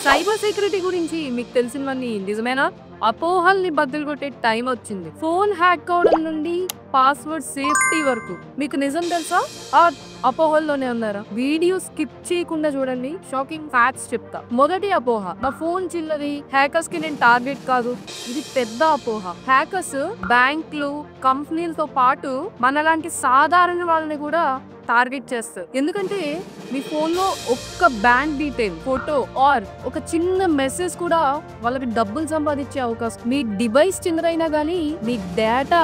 Cyber security గురించి మీకు తెలిసినవన్నీ నిజమేనా? అపోహల్ని బద్దలు కొట్టే టైం వచ్చింది. ఫోన్ హ్యాక్ అవడం నుండి పాస్వర్డ్ సేఫ్టీ వరకు మీకు నిజం తెలుసా? ఆ అపోహల్లోనే ఉన్నారా? వీడియో స్కిప్ చేయకుండా చూడండి, షాకింగ్ ఫ్యాక్ట్స్ చెప్తా. మొదటి అపోహ, నా ఫోన్ చిన్నది, హ్యాకర్స్ కి నేను టార్గెట్ కాదు. ఇది పెద్ద అపోహ. హ్యాకర్స్ బ్యాంకులు, కంపెనీలతో పాటు మనలాంటి సాధారణ వాళ్ళని కూడా టార్గెట్ చేస్తారు. ఎందుకంటే మీ ఫోన్ లో ఒక్క బ్యాంక్ డీటెయిల్, ఫోటో ఆర్ ఒక చిన్న మెసేజ్ కూడా వాళ్ళకి డబ్బులు సంపాదించే అవకాశం. మీ డివైస్ చిన్నదైనా గానీ మీ డేటా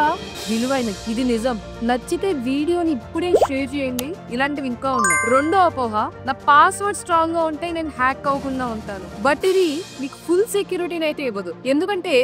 విలువైనది. ఇది నిజం. నచ్చితే వీడియోని ఇప్పుడే షేర్ చేయండి. ఇలాంటివి ఇంకా ఉన్నాయి. రెండో అపోహ, నా పాస్వర్డ్ స్ట్రాంగ్ గా ఉంటే నేను హ్యాక్ అవ్వకుండా ఉంటాను. బట్ ఇది మీకు ఫుల్ సెక్యూరిటీని అయితే ఇవ్వదు. ఎందుకంటే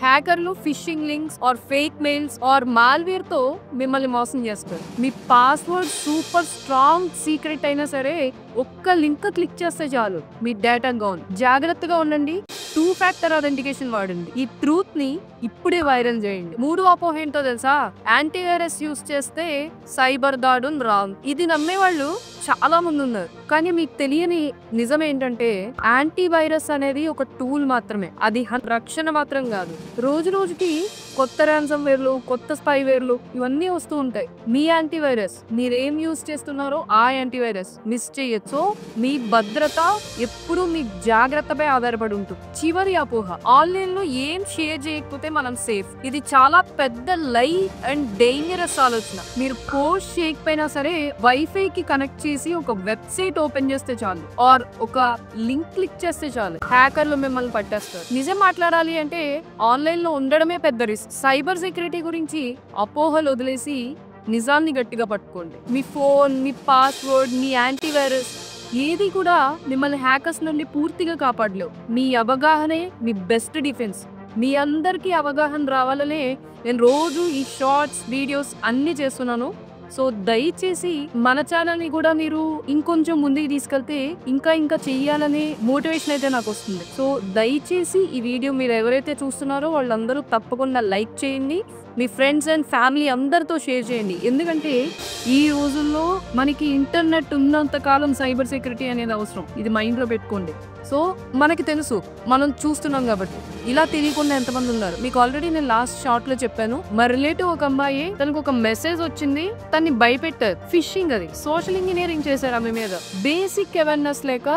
హ్యాకర్లు phishing links or fake mails or malware తో మిమ్మల్ని మోసం చేస్తారు. మీ పాస్వర్డ్ సూపర్ స్ట్రాంగ్ సీక్రెట్ అయినా సరే ఒక్క లింక్ క్లిక్ చేస్తే చాలు మీ డేటా గోన్. జాగ్రత్తగా ఉండండి. 2 ఫ్యాక్టర్ అథెంటికేషన్ వాడండి. ఈ ట్రూత్ ని ఇప్పుడే వైరల్ చేయండి. మూడో అపోహ ఏంటో తెలుసా? యాంటీవైరస్ యూస్ చేస్తే సైబర్ దాడులు రాంగ్. ఇది నమ్మే వాళ్ళు చాలా మంది ఉన్నారు. కానీ మీకు తెలియని నిజం ఏంటంటే యాంటీవైరస్ అనేది ఒక టూల్ మాత్రమే. అది రక్షణ మాత్రం కాదు. రోజు రోజుకి కొత్త ర్యాన్సమ్ వేర్లు, కొత్త స్పైవేర్లు ఇవన్నీ వస్తూ ఉంటాయి. మీ యాంటీవైరస్ మీరేం యూస్ చేస్తున్నారో ఆ యాంటీవైరస్ మిస్ చేయొచ్చు. మీ భద్రత ఎప్పుడు మీ జాగ్రత్తపై ఆధారపడి ఉంటుంది. చివరి అపోహ, ఆన్లైన్ లో ఏం షేర్ చేయకపోతే మనం సేఫ్. ఇది చాలా పెద్ద లై అండ్ డేంజరస్ ఆలోచన. మీరు పోస్ట్ చేయకపోయినా సరే వైఫై కి కనెక్ట్ చేసి ఒక వెబ్సైట్ ఓపెన్ చేస్తే చాలు ఆర్ ఒక లింక్ క్లిక్ చేస్తే చాలు హ్యాకర్లు మిమ్మల్ని పట్టేస్తారు. నిజం మాట్లాడాలి అంటే ఆన్లైన్ లో ఉండడమే పెద్ద రిస్క్. సైబర్ సెక్యూరిటీ గురించి అపోహలు వదిలేసి నిజాన్ని గట్టిగా పట్టుకోండి. మీ ఫోన్, మీ పాస్వర్డ్, మీ యాంటీవైరస్ ఏది కూడా మిమ్మల్ని హ్యాకర్స్ నుండి పూర్తిగా కాపాడలేవు. మీ అవగాహనే మీ బెస్ట్ డిఫెన్స్. మీ అందరికీ అవగాహన రావాలనే నేను రోజు ఈ షార్ట్స్, వీడియోస్ అన్ని చేస్తున్నాను. సో దయచేసి మన ఛానల్ ని కూడా మీరు ఇంకొంచెం ముందుకు తీసుకెళ్తే ఇంకా చెయ్యాలనే మోటివేషన్ అయితే నాకు వస్తుంది. సో దయచేసి ఈ వీడియో మీరు ఎవరైతే చూస్తున్నారో వాళ్ళందరూ తప్పకుండా లైక్ చేయండి. మీ ఫ్రెండ్స్ అండ్ ఫ్యామిలీ అందరితో షేర్ చేయండి. ఎందుకంటే ఈ రోజుల్లో మనకి ఇంటర్నెట్ ఉన్నంత కాలం సైబర్ సెక్యూరిటీ అనేది అవసరం. ఇది మైండ్ లో పెట్టుకోండి. సో మనకి తెలుసు, మనం చూస్తున్నాం కాబట్టి. ఇలా తెలియకుండా ఎంతమంది ఉన్నారు? మీకు ఆల్రెడీ నేను లాస్ట్ షార్ట్ లో చెప్పాను. మా రిలేటివ్ ఒక అమ్మాయి, తనకు ఒక మెసేజ్ వచ్చింది, తన్ని భయపెట్టారు. ఫిషింగ్, అది సోషల్ ఇంజనీరింగ్ చేశారు ఆమె మీద. బేసిక్ అవేర్నెస్ లేక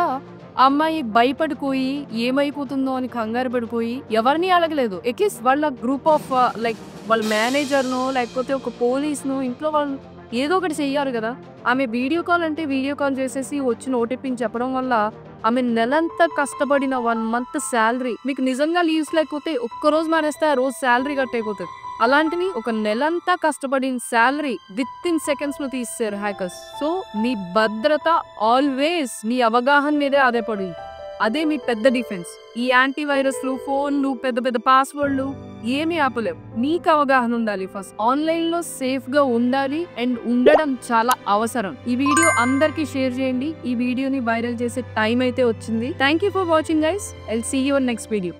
అమ్మాయి భయపడిపోయి ఏమైపోతుందో అని కంగారు పడిపోయి ఎవరిని అడగలేదు. ఎట్లీస్ట్ వాళ్ళ గ్రూప్ ఆఫ్ లైక్ వాళ్ళ మేనేజర్ నో లేకపోతే ఒక పోలీస్ నో ఇంట్లో వాళ్ళు ఏదో ఒకటి చెయ్యారు కదా. ఆమె వీడియో కాల్ అంటే వీడియో కాల్ చేసేసి వచ్చిన ఓటీపీని చెప్పడం వల్ల ఆమె నెలంతా కష్టపడిన 1 మంత్ శాలరీ, మీకు నిజంగా లీవ్స్ లేకపోతే ఒక్కరోజు మానేస్తే ఆ రోజు శాలరీ కట్ అయిపోతుంది. అలాంటివి ఒక నెలంతా కష్టపడిన శాలరీ విత్ ఇన్ సెకండ్స్ లో తీస్తారు హ్యాకర్స్. సో మీ భద్రత ఆల్వేస్ మీ అవగాహన మీదే ఆధారపడి, అదే మీ పెద్ద డిఫెన్స్. ఈ యాంటీవైరస్లు, ఫోన్లు, పెద్ద పాస్వర్డ్లు ఏమీ ఆపలేవు. మీకు అవగాహన ఉండాలి. ఫస్ట్ ఆన్లైన్ లో సేఫ్ గా ఉండాలి అండ్ ఉండడం చాలా అవసరం. ఈ వీడియో అందరికి షేర్ చేయండి. ఈ వీడియోని వైరల్ చేసే టైం అయితే వచ్చింది. Thank you for watching guys. I'll see you in next video.